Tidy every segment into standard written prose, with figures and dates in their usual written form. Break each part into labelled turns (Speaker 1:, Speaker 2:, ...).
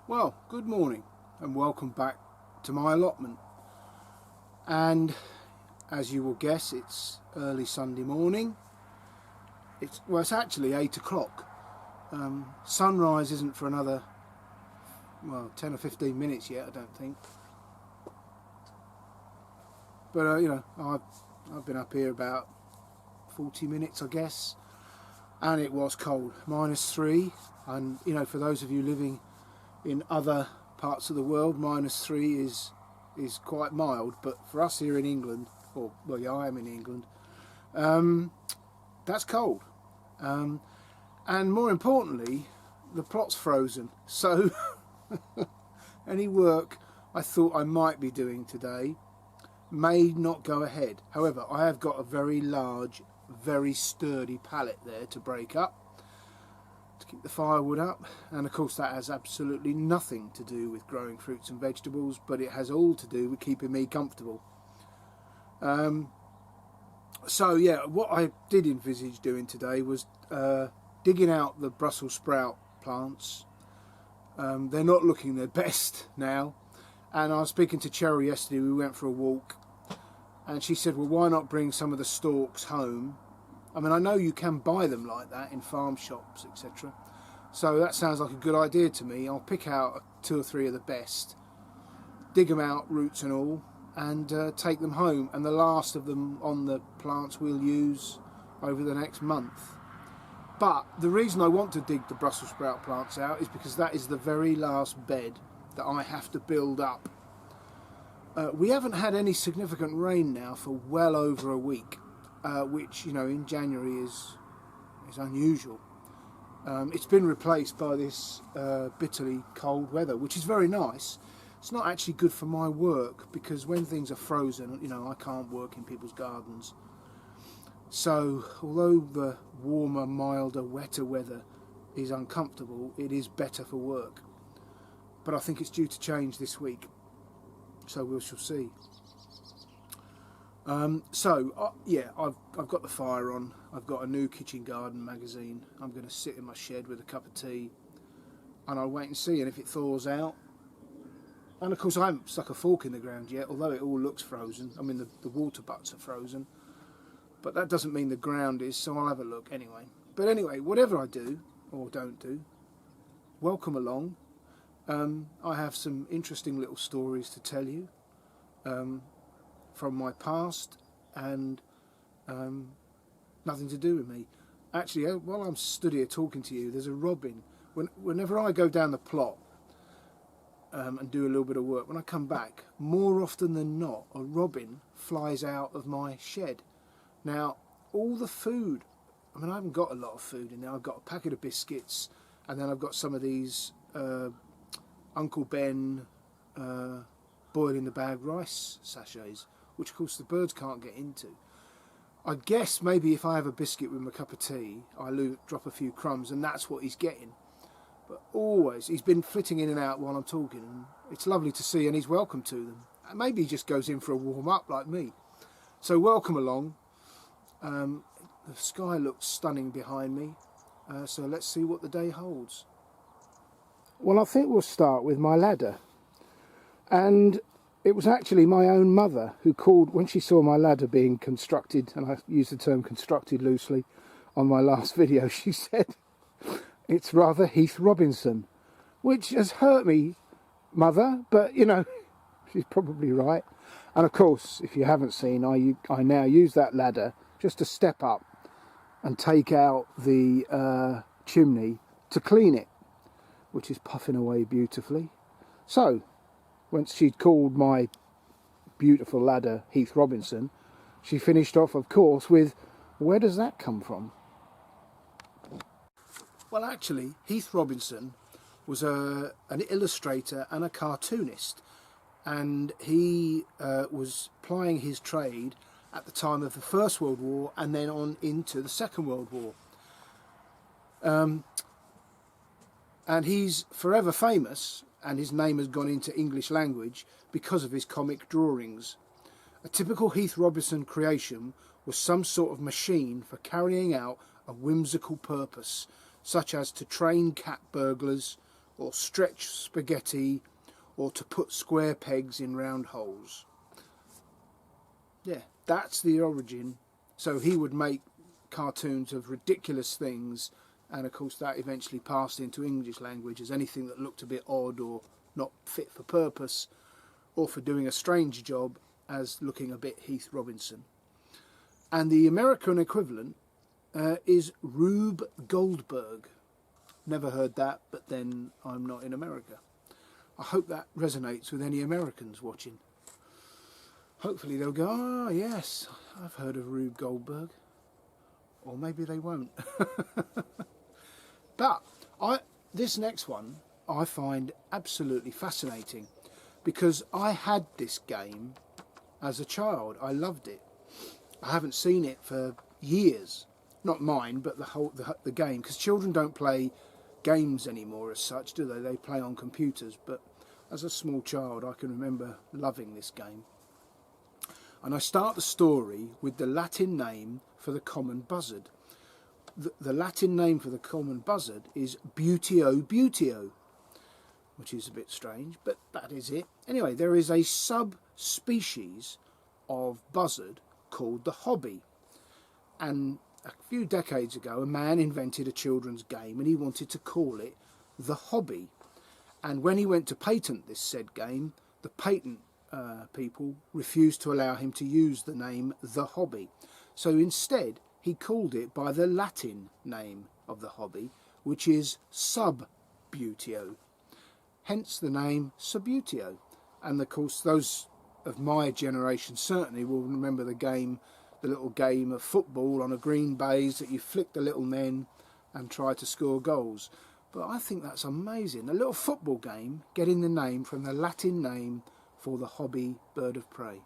Speaker 1: Well, good morning and welcome back to my allotment. And as you will guess, it's early Sunday morning. It's actually 8 o'clock. Sunrise isn't for another 10 or 15 minutes yet, I don't think. But I've been up here about 40 minutes, I guess, and it was cold, -3. And for those of you living in other parts of the world, -3 is quite mild, but for us here in England, I am in England, that's cold. And more importantly, the plot's frozen, so any work I thought I might be doing today may not go ahead. However, I have got a very large, very sturdy pallet there to break up to keep the firewood up, and of course that has absolutely nothing to do with growing fruits and vegetables, but it has all to do with keeping me comfortable. So yeah, what I did envisage doing today was digging out the Brussels sprout plants. They're not looking their best now, and I was speaking to Cheryl yesterday. We went for a walk and she said, well, why not bring some of the stalks home? I mean, I know you can buy them like that in farm shops, etc. So that sounds like a good idea to me. I'll pick out 2 or 3 of the best, dig them out, roots and all, and take them home. And the last of them on the plants we'll use over the next month. But the reason I want to dig the Brussels sprout plants out is because that is the very last bed that I have to build up. We haven't had any significant rain now for well over a week. Which in January is unusual. It's been replaced by this bitterly cold weather, which is very nice. It's not actually good for my work, because when things are frozen, I can't work in people's gardens. So although the warmer, milder, wetter weather is uncomfortable, it is better for work. But I think it's due to change this week, so we shall see. I've got the fire on. I've got a new kitchen garden magazine. I'm going to sit in my shed with a cup of tea, and I'll wait and see. And if it thaws out, and of course I haven't stuck a fork in the ground yet, although it all looks frozen. I mean, the water butts are frozen, but that doesn't mean the ground is, so I'll have a look anyway. But anyway, whatever I do or don't do, welcome along. I have some interesting little stories to tell you from my past, and nothing to do with me. Actually, while I'm stood here talking to you, there's a robin. Whenever I go down the plot and do a little bit of work, when I come back, more often than not, a robin flies out of my shed. Now, all the food, I mean, I haven't got a lot of food in there. I've got a packet of biscuits, and then I've got some of these Uncle Ben boil in the bag rice sachets, which of course the birds can't get into. I guess maybe if I have a biscuit with my cup of tea, I drop a few crumbs, and that's what he's getting. But always, he's been flitting in and out while I'm talking, and it's lovely to see, and he's welcome to them. And maybe he just goes in for a warm-up like me. So welcome along. The sky looks stunning behind me, so let's see what the day holds. Well, I think we'll start with my ladder. And it was actually my own mother who called when she saw my ladder being constructed, and I use the term constructed loosely on my last video. She said, it's rather Heath Robinson, which has hurt me, mother, but she's probably right. And of course, if you haven't seen, I now use that ladder just to step up and take out the chimney to clean it, which is puffing away beautifully. So once she'd called my beautiful ladder Heath Robinson, she finished off, of course, with, where does that come from? Well, actually, Heath Robinson was an illustrator and a cartoonist, and he was plying his trade at the time of the First World War and then on into the Second World War. And he's forever famous, and his name has gone into English language because of his comic drawings. A typical Heath Robinson creation was some sort of machine for carrying out a whimsical purpose, such as to train cat burglars or stretch spaghetti, or to put square pegs in round holes. Yeah, that's the origin. So he would make cartoons of ridiculous things, and of course that eventually passed into English language as anything that looked a bit odd or not fit for purpose, or for doing a strange job, as looking a bit Heath Robinson. And the American equivalent is Rube Goldberg. Never heard that, but then I'm not in America. I hope that resonates with any Americans watching. Hopefully they'll go, "Ah, yes, I've heard of Rube Goldberg." Or maybe they won't. But this next one I find absolutely fascinating, because I had this game as a child. I loved it. I haven't seen it for years. Not mine, but the game, because children don't play games anymore as such, do they? They play on computers. But as a small child, I can remember loving this game. And I start the story with the Latin name for the common buzzard. The Latin name for the common buzzard is Buteo buteo, which is a bit strange, but that is it. Anyway, there is a subspecies of buzzard called the hobby. And a few decades ago, a man invented a children's game, and he wanted to call it the Hobby. And when he went to patent this said game, the patent people refused to allow him to use the name the Hobby. So instead, he called it by the Latin name of the hobby, which is Subbuteo. Hence the name Subbuteo. And of course, those of my generation certainly will remember the little game of football on a green baize that you flick the little men and try to score goals. But I think that's amazing. A little football game getting the name from the Latin name for the hobby bird of prey.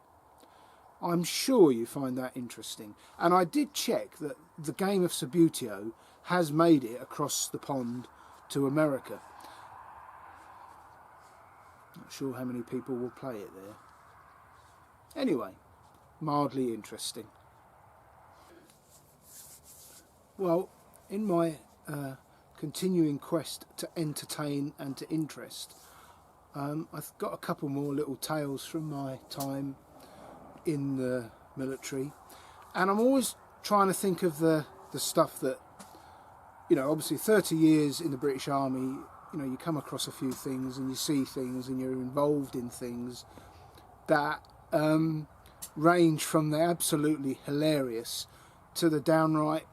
Speaker 1: I'm sure you find that interesting. And I did check that the game of Subbuteo has made it across the pond to America. Not sure how many people will play it there. Anyway, mildly interesting. Well, in my continuing quest to entertain and to interest, I've got a couple more little tales from my time in the military, and I'm always trying to think of the stuff that, you know, obviously 30 years in the British Army, you know, you come across a few things and you see things and you're involved in things that range from the absolutely hilarious to the downright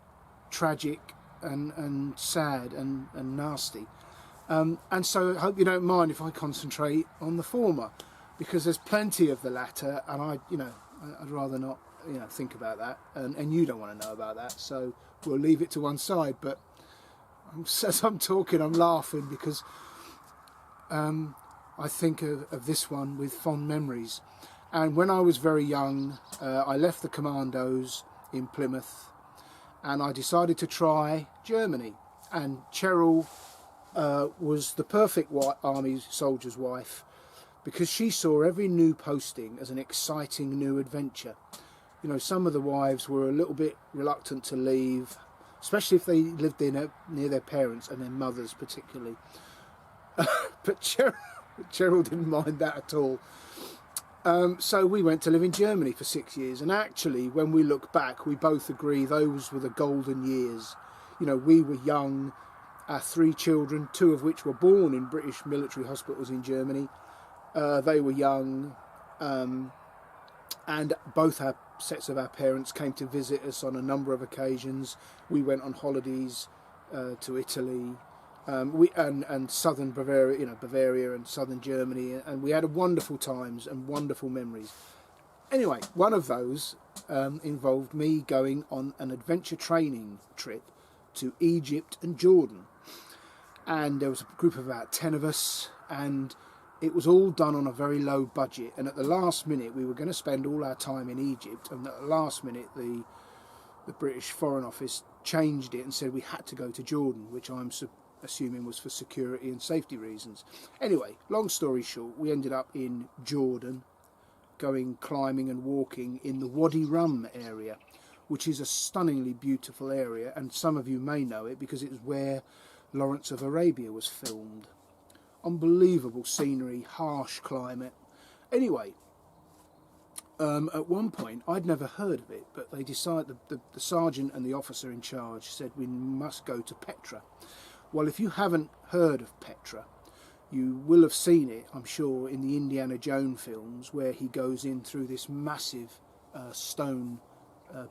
Speaker 1: tragic and sad and nasty. And so I hope you don't mind if I concentrate on the former, because there's plenty of the latter, and I'd rather not, think about that, and you don't want to know about that, so we'll leave it to one side. But as I'm talking, I'm laughing because I think of this one with fond memories. And when I was very young, I left the commandos in Plymouth, and I decided to try Germany. And Cheryl was the perfect army soldier's wife, because she saw every new posting as an exciting new adventure. You know, some of the wives were a little bit reluctant to leave, especially if they lived near their parents and their mothers particularly. But Cheryl didn't mind that at all. So we went to live in Germany for 6 years, and actually when we look back, we both agree those were the golden years. You know, we were young, our 3 children, 2 of which were born in British military hospitals in Germany. They were young, and both our sets of our parents came to visit us on a number of occasions. We went on holidays to Italy, and southern Bavaria, Bavaria and southern Germany, and we had wonderful times and wonderful memories. Anyway, one of those involved me going on an adventure training trip to Egypt and Jordan, and there was a group of about 10 of us, and it was all done on a very low budget. And at the last minute, we were going to spend all our time in Egypt, and at the last minute the British Foreign Office changed it and said we had to go to Jordan, which I'm assuming was for security and safety reasons. Anyway, long story short, we ended up in Jordan, going climbing and walking in the Wadi Rum area, which is a stunningly beautiful area, and some of you may know it because it was where Lawrence of Arabia was filmed. unbelievable scenery, harsh climate. Anyway, at one point, I'd never heard of it, but they decided, the sergeant and the officer in charge said we must go to Petra. Well, if you haven't heard of Petra, you will have seen it, I'm sure, in the Indiana Jones films, where he goes in through this massive stone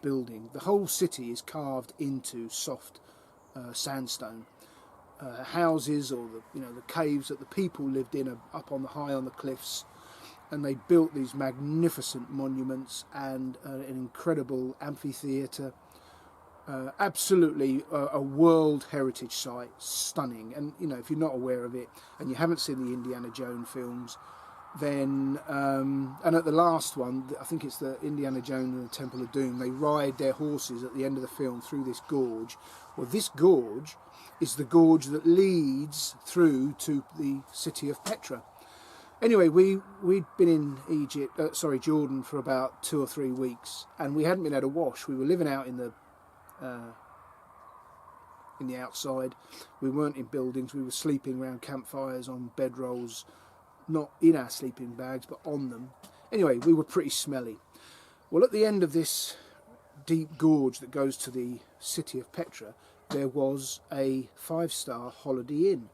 Speaker 1: building. The whole city is carved into soft sandstone. Houses, or the caves that the people lived in, are up on the high on the cliffs, and they built these magnificent monuments and an incredible amphitheatre. Absolutely a World Heritage Site, stunning. And if you're not aware of it and you haven't seen the Indiana Jones films, then and at the last one, I think it's the Indiana Jones and the Temple of Doom, they ride their horses at the end of the film through this gorge. Well, this gorge is the gorge that leads through to the city of Petra. Anyway, we'd been in Jordan for about 2 or 3 weeks, and we hadn't been able to wash. We were living out in the outside. We weren't in buildings. We were sleeping around campfires on bedrolls, not in our sleeping bags, but on them. Anyway, we were pretty smelly. Well, at the end of this deep gorge that goes to the city of Petra, there was a 5-star Holiday Inn.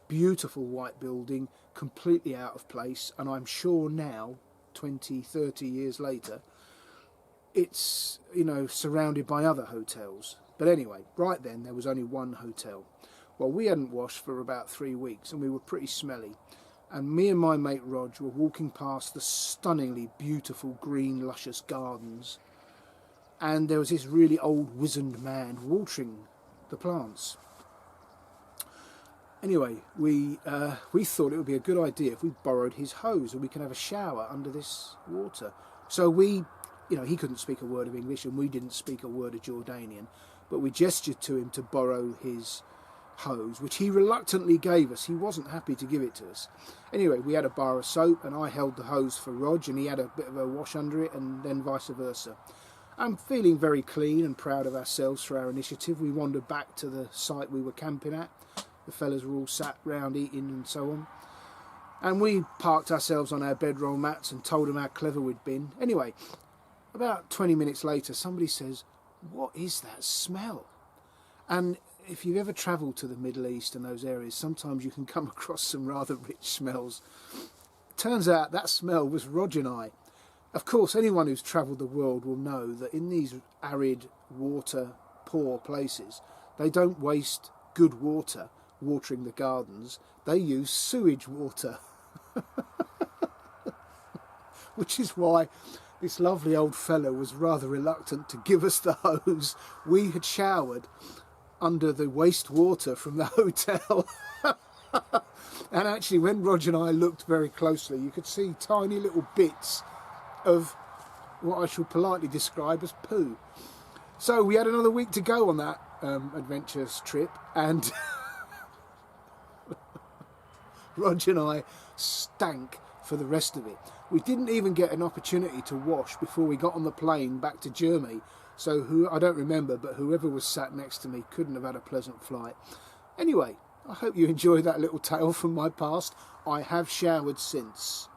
Speaker 1: Beautiful white building, completely out of place, and I'm sure now, 20, 30 years later, it's, surrounded by other hotels. But anyway, right then there was only one hotel. Well, we hadn't washed for about 3 weeks, and we were pretty smelly. And me and my mate Rog were walking past the stunningly beautiful green luscious gardens, and there was this really old wizened man watering the plants. Anyway, we thought it would be a good idea if we borrowed his hose and we can have a shower under this water. So we, he couldn't speak a word of English and we didn't speak a word of Jordanian, but we gestured to him to borrow his hose, which he reluctantly gave us. He wasn't happy to give it to us. Anyway, we had a bar of soap and I held the hose for Rog and he had a bit of a wash under it, and then vice versa. I'm feeling very clean and proud of ourselves for our initiative. We wandered back to the site we were camping at. The fellas were all sat round eating and so on. And we parked ourselves on our bedroll mats and told them how clever we'd been. Anyway, about 20 minutes later, somebody says, "What is that smell?" And if you've ever travelled to the Middle East and those areas, sometimes you can come across some rather rich smells. It turns out that smell was Rog and I. Of course, anyone who's travelled the world will know that in these arid, water-poor places, they don't waste good water watering the gardens. They use sewage water. Which is why this lovely old fellow was rather reluctant to give us the hose. We had showered under the wastewater from the hotel. And actually, when Roger and I looked very closely, you could see tiny little bits of what I shall politely describe as poo. So we had another week to go on that adventurous trip, and Roger and I stank for the rest of it. We didn't even get an opportunity to wash before we got on the plane back to Germany. So I don't remember, but whoever was sat next to me couldn't have had a pleasant flight. Anyway, I hope you enjoyed that little tale from my past. I have showered since.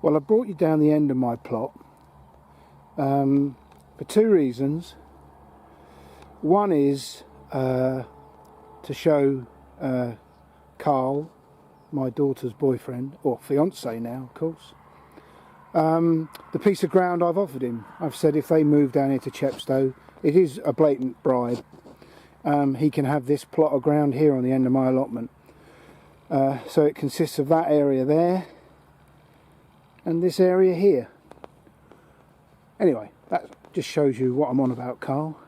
Speaker 1: Well, I brought you down the end of my plot for 2 reasons. One is to show Carl, my daughter's boyfriend, or fiance now, of course, the piece of ground I've offered him. I've said if they move down here to Chepstow, it is a blatant bribe. He can have this plot of ground here on the end of my allotment. So it consists of that area there and this area here. Anyway, that just shows you what I'm on about, Carl.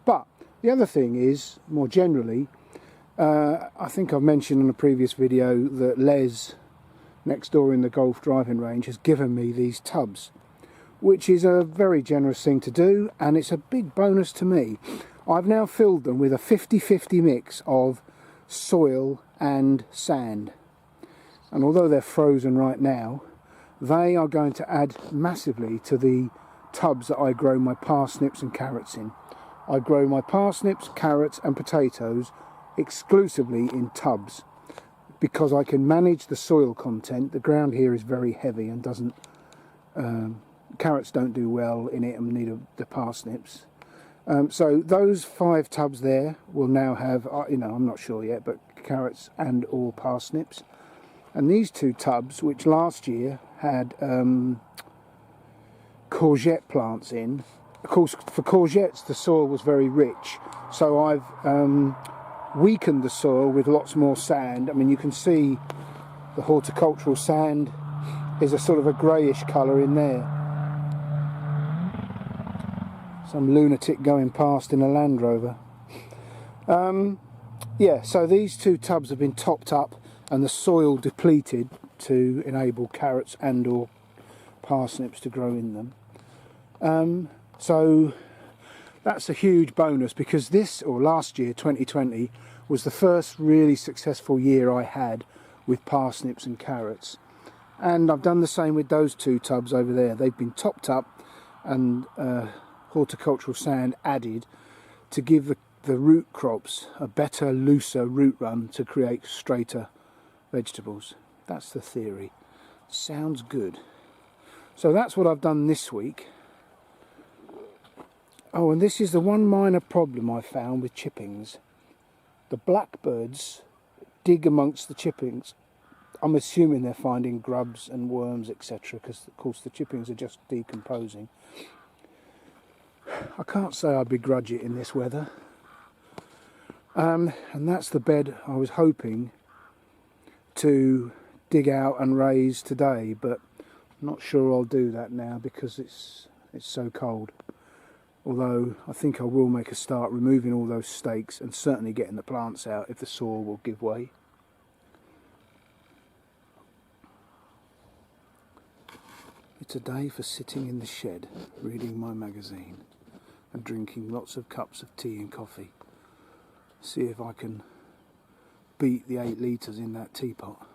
Speaker 1: But the other thing is, more generally, I think I've mentioned in a previous video that Les, next door in the golf driving range, has given me these tubs. which is a very generous thing to do, and it's a big bonus to me. I've now filled them with a 50-50 mix of soil and sand, and although they're frozen right now, they are going to add massively to the tubs that I grow my parsnips and carrots in. I grow my parsnips, carrots and potatoes exclusively in tubs because I can manage the soil content. The ground here is very heavy and doesn't carrots don't do well in it, and neither the parsnips. So those 5 tubs there will now have, I'm not sure yet, but carrots and or parsnips. And these 2 tubs, which last year had courgette plants in, of course for courgettes the soil was very rich, so I've weakened the soil with lots more sand. I mean, you can see the horticultural sand is a sort of a greyish colour in there. Some lunatic going past in a Land Rover. Yeah, so these 2 tubs have been topped up and the soil depleted to enable carrots and or parsnips to grow in them. So that's a huge bonus, because last year, 2020, was the first really successful year I had with parsnips and carrots. And I've done the same with those 2 tubs over there. They've been topped up and horticultural sand added to give the root crops a better, looser root run to create straighter vegetables. That's the theory. Sounds good. So that's what I've done this week. Oh, and this is the one minor problem I found with chippings. The blackbirds dig amongst the chippings. I'm assuming they're finding grubs and worms, etc., because of course the chippings are just decomposing. I can't say I begrudge it in this weather. And that's the bed I was hoping to dig out and raise today, but I'm not sure I'll do that now because it's so cold. Although I think I will make a start removing all those stakes and certainly getting the plants out if the soil will give way. It's a day for sitting in the shed, reading my magazine and drinking lots of cups of tea and coffee. See if I can beat the 8 litres in that teapot.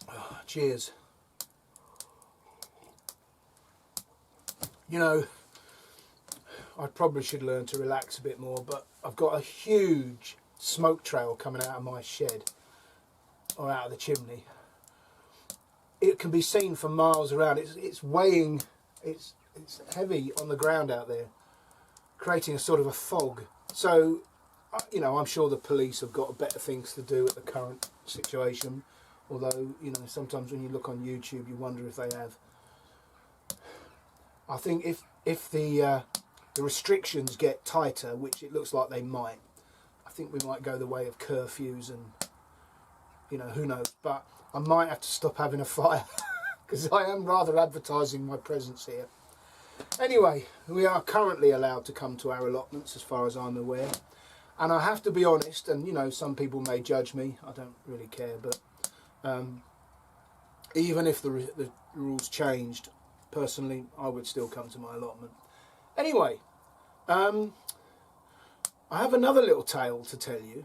Speaker 1: Oh, cheers. You know, I probably should learn to relax a bit more, but I've got a huge smoke trail coming out of my shed, or out of the chimney. It can be seen for miles around. It's weighing, it's heavy on the ground out there, creating a sort of a fog. So, you know, I'm sure the police have got better things to do at the current situation, although, you know, sometimes when you look on YouTube you wonder if they have. I think if the restrictions get tighter, which it looks like they might, I think we might go the way of curfews and, you know, who knows. But I might have to stop having a fire because I am rather advertising my presence here. Anyway, we are currently allowed to come to our allotments as far as I'm aware. And I have to be honest, and, you know, some people may judge me, I don't really care, but even if the rules changed, personally, I would still come to my allotment. Anyway, I have another little tale to tell you,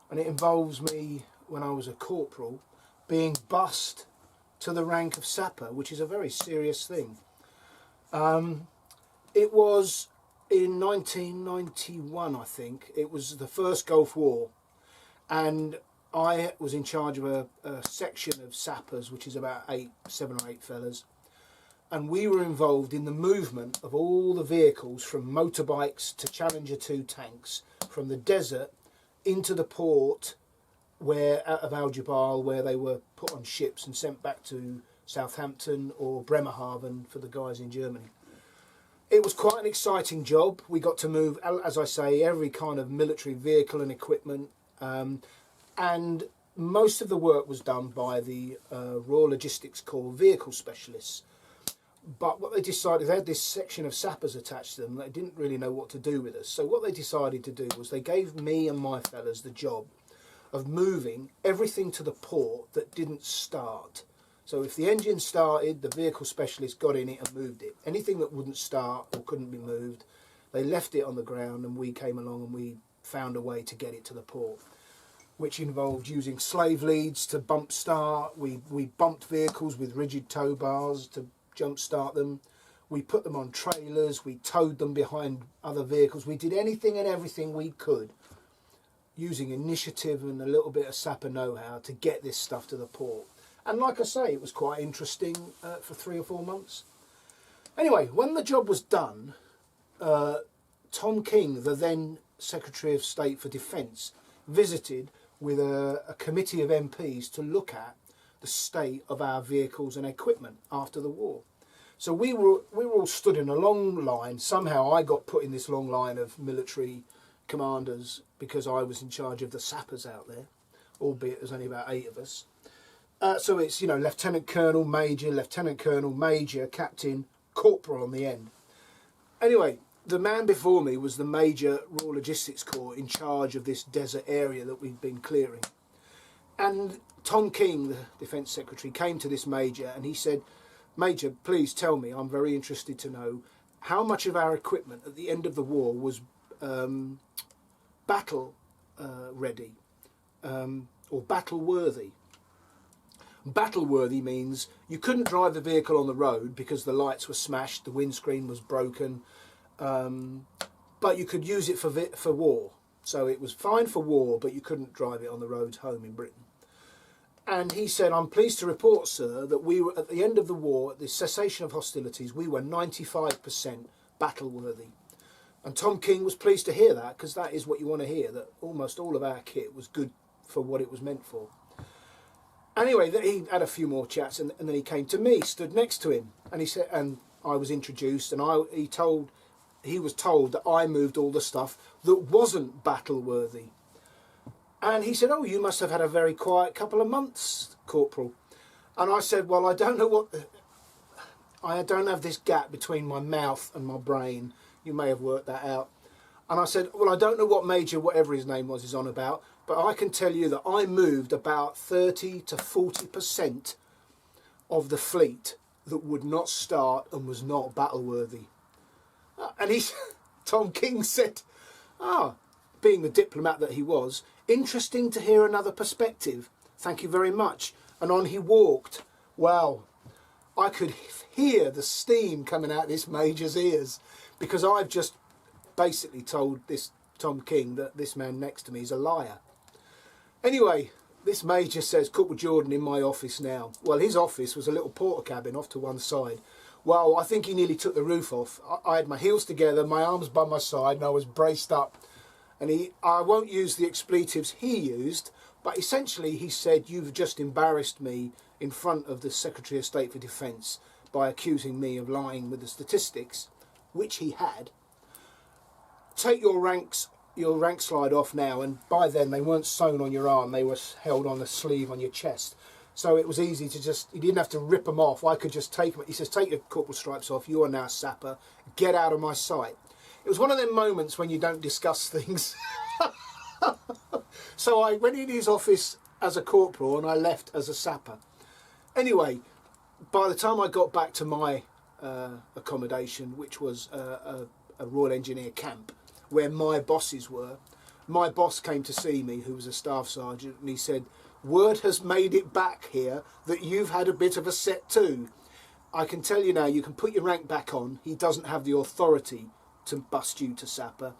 Speaker 1: and it involves me when I was a corporal being bussed to the rank of sapper, which is a very serious thing. It was in 1991, I think. It was the first Gulf War, and I was in charge of a section of sappers, which is about 7 or 8 fellas. And we were involved in the movement of all the vehicles, from motorbikes to Challenger 2 tanks, from the desert into the port out of Al Jabal, where they were put on ships and sent back to Southampton or Bremerhaven for the guys in Germany. It was quite an exciting job. We got to move, as I say, every kind of military vehicle and equipment, and most of the work was done by the Royal Logistics Corps vehicle specialists. But what they decided, they had this section of sappers attached to them. They didn't really know what to do with us. So what they decided to do was they gave me and my fellas the job of moving everything to the port that didn't start. So if the engine started, the vehicle specialist got in it and moved it. Anything that wouldn't start or couldn't be moved, they left it on the ground, and we came along and we found a way to get it to the port, which involved using slave leads to bump start. We bumped vehicles with rigid tow bars to jump start them. We put them on trailers. We towed them behind other vehicles. We did anything and everything we could, using initiative and a little bit of Sapper know-how, to get this stuff to the port. And like I say, it was quite interesting for 3 or 4 months. Anyway, when the job was done, Tom King, the then Secretary of State for Defence, visited with a committee of MPs to look at the state of our vehicles and equipment after the war. So we were all stood in a long line. Somehow I got put in this long line of military commanders because I was in charge of the sappers out there, albeit there's only about 8 of us. So it's, you know, Lieutenant Colonel, Major, Captain, Corporal on the end. Anyway, the man before me was the Major Royal Logistics Corps in charge of this desert area that we'd been clearing. And Tom King, the Defence Secretary, came to this Major and he said, "Major, please tell me, I'm very interested to know, how much of our equipment at the end of the war was battle ready or battle worthy." Battle worthy means you couldn't drive the vehicle on the road because the lights were smashed, the windscreen was broken, but you could use it for war. So it was fine for war, but you couldn't drive it on the roads home in Britain. And he said, "I'm pleased to report, sir, that we were at the end of the war, at the cessation of hostilities, we were 95% battle worthy." And Tom King was pleased to hear that, because that is what you want to hear, that almost all of our kit was good for what it was meant for. Anyway, he had a few more chats, and then he came to me, stood next to him, and he said, and I was introduced, and he was told that I moved all the stuff that wasn't battle worthy. And he said, "Oh, you must have had a very quiet couple of months, Corporal." And I said, "Well, I don't have this gap between my mouth and my brain. You may have worked that out." And I said, "Well, I don't know what Major, whatever his name was, is on about, but I can tell you that I moved about 30 to 40% of the fleet that would not start and was not battle worthy." And Tom King said, being the diplomat that he was, "Interesting to hear another perspective. Thank you very much." And on he walked. Wow, I could hear the steam coming out of this Major's ears, because I've just basically told this Tom King that this man next to me is a liar. Anyway, this Major says, "Corporal Jordan in my office now." Well, his office was a little porter cabin off to one side. Well, I think he nearly took the roof off. I had my heels together, my arms by my side, and I was braced up. And I won't use the expletives he used, but essentially he said, "You've just embarrassed me in front of the Secretary of State for Defence by accusing me of lying with the statistics," which he had. "Take your rank slide off now." And by then they weren't sewn on your arm, they were held on the sleeve on your chest. So it was easy to you didn't have to rip them off. I could just take them. He says, "Take your corporal stripes off. You are now Sapper. Get out of my sight." It was one of them moments when you don't discuss things. So I went in his office as a corporal and I left as a Sapper. Anyway, by the time I got back to my accommodation, which was a Royal Engineer camp, where my bosses were, my boss came to see me, who was a staff sergeant, and he said, "Word has made it back here that you've had a bit of a set too. I can tell you now, you can put your rank back on. He doesn't have the authority to bust you to Sapper.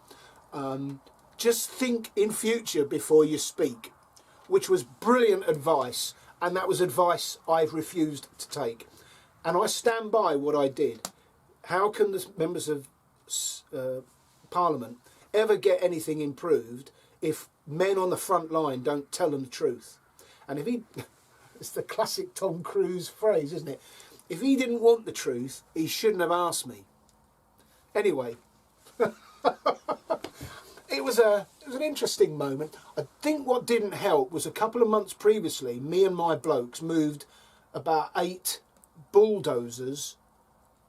Speaker 1: Just think in future before you speak," which was brilliant advice, and that was advice I've refused to take. And I stand by what I did. How can the members of Parliament ever get anything improved if men on the front line don't tell them the truth? And it's the classic Tom Cruise phrase, isn't it? If he didn't want the truth, he shouldn't have asked me. Anyway, it was an interesting moment. I think what didn't help was a couple of months previously, me and my blokes moved about 8 bulldozers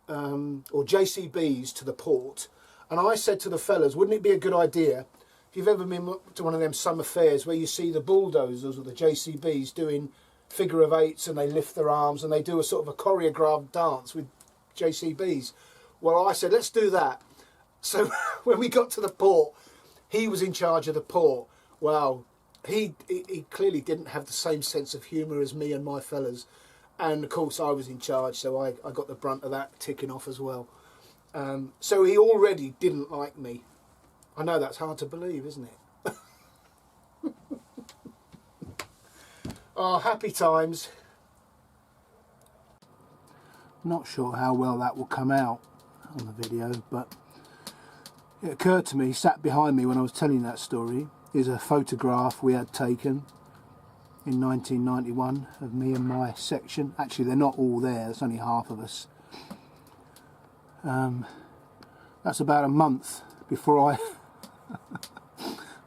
Speaker 1: or JCBs to the port. And I said to the fellas, wouldn't it be a good idea, if you've ever been to one of them summer fairs where you see the bulldozers or the JCBs doing figure of eights and they lift their arms and they do a sort of a choreographed dance with JCBs. Well, I said, let's do that. So when we got to the port, he was in charge of the port. Well, he clearly didn't have the same sense of humour as me and my fellas. And of course I was in charge, so I got the brunt of that ticking off as well. So he already didn't like me. I know that's hard to believe, isn't it? Oh, happy times. Not sure how well that will come out on the video, but it occurred to me, sat behind me when I was telling that story, is a photograph we had taken in 1991 of me and my section. Actually, they're not all there, there's only half of us. That's about a month before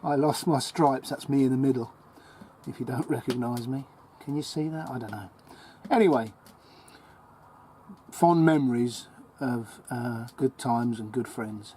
Speaker 1: I lost my stripes. That's me in the middle, if you don't recognise me. Can you see that? I don't know. Anyway, fond memories of good times and good friends.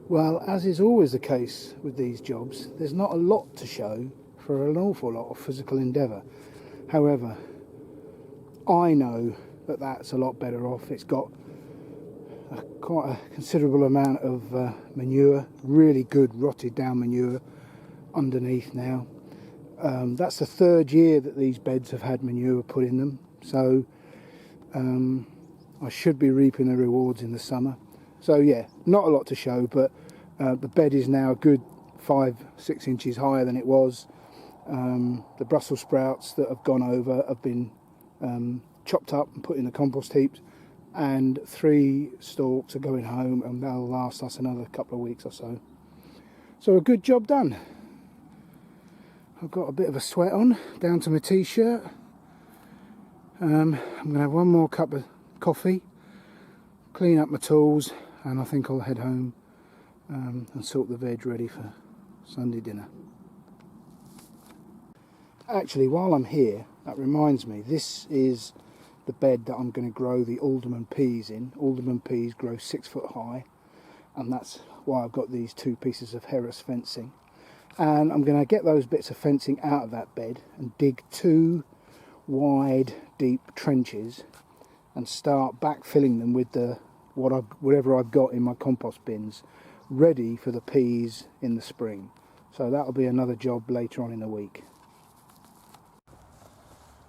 Speaker 1: Well, as is always the case with these jobs, there's not a lot to show for an awful lot of physical endeavour. However, I know that that's a lot better off. It's got quite a considerable amount of manure, really good rotted down manure underneath now. That's the third year that these beds have had manure put in them, so I should be reaping the rewards in the summer. So yeah, not a lot to show, but the bed is now a good 5-6 inches higher than it was. The Brussels sprouts that have gone over have been chopped up and put in the compost heaps, and 3 stalks are going home, and they'll last us another couple of weeks or so. So a good job done. I've got a bit of a sweat on, down to my t-shirt. I'm going to have one more cup of coffee, clean up my tools, and I think I'll head home and sort the veg ready for Sunday dinner. Actually, while I'm here, that reminds me, this is the bed that I'm going to grow the Alderman Peas in. Alderman Peas grow 6 foot high, and that's why I've got these 2 pieces of Harris fencing. And I'm going to get those bits of fencing out of that bed and dig 2 wide, deep trenches and start backfilling them with whatever I've got in my compost bins, ready for the peas in the spring. So that'll be another job later on in the week.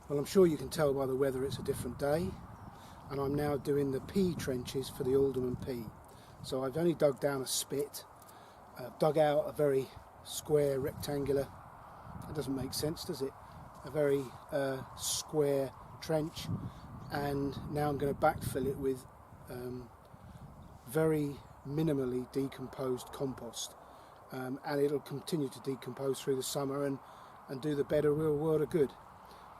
Speaker 1: Well, I'm sure you can tell by the weather it's a different day, and I'm now doing the pea trenches for the Alderman pea. So I've only dug down a spit, dug out a very square rectangular, that doesn't make sense, does it? A very square trench, and now I'm going to backfill it with very minimally decomposed compost, and it'll continue to decompose through the summer and do the bed a real world of good.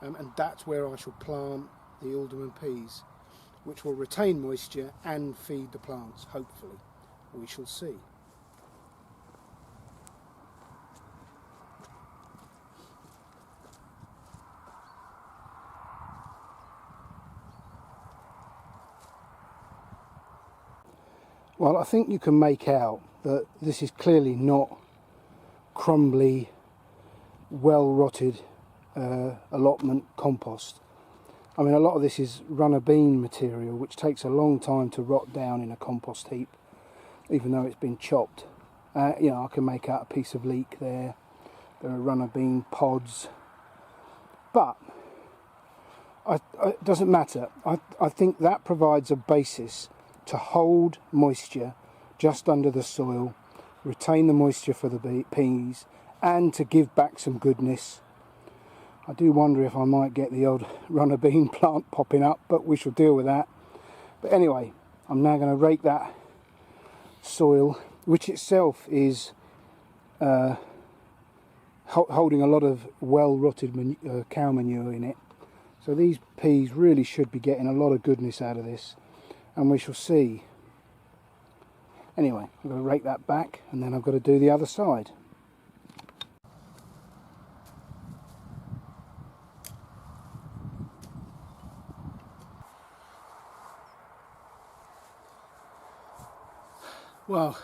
Speaker 1: And that's where I shall plant the Alderman peas, which will retain moisture and feed the plants, hopefully. We shall see. Well, I think you can make out that this is clearly not crumbly, well-rotted allotment compost. I mean, a lot of this is runner bean material, which takes a long time to rot down in a compost heap, even though it's been chopped. You know, I can make out a piece of leek there. There are runner bean pods. But it doesn't matter. I think that provides a basis to hold moisture just under the soil, retain the moisture for the peas, and to give back some goodness. I do wonder if I might get the odd runner bean plant popping up, but we shall deal with that. But anyway, I'm now going to rake that soil, which itself is holding a lot of well-rotted cow manure in it. So these peas really should be getting a lot of goodness out of this, and we shall see. Anyway, I'm going to rake that back, and then I've got to do the other side. Well,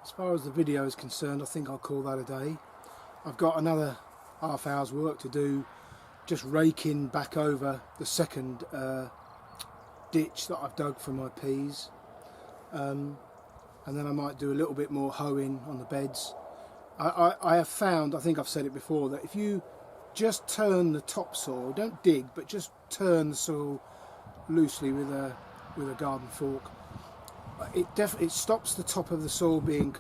Speaker 1: as far as the video is concerned, I think I'll call that a day. I've got another half hour's work to do, just raking back over the second ditch that I've dug for my peas, and then I might do a little bit more hoeing on the beds. I have found, I think I've said it before, that if you just turn the topsoil, don't dig, but just turn the soil loosely with a garden fork, it stops the top of the soil being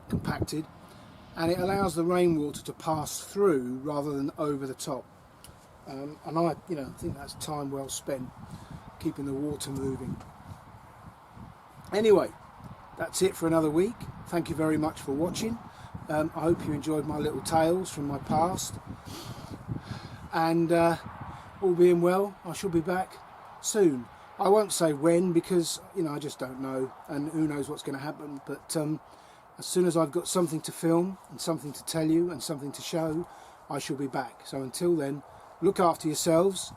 Speaker 1: compacted, and it allows the rainwater to pass through rather than over the top. And I think that's time well spent, keeping the water moving. Anyway, that's it for another week. Thank you very much for watching. I hope you enjoyed my little tales from my past, and all being well, I shall be back soon. I won't say when, because I just don't know, and who knows what's going to happen, but as soon as I've got something to film and something to tell you and something to show, I shall be back. So until then, look after yourselves,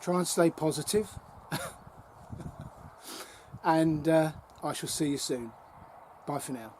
Speaker 1: try and stay positive, and I shall see you soon. Bye for now.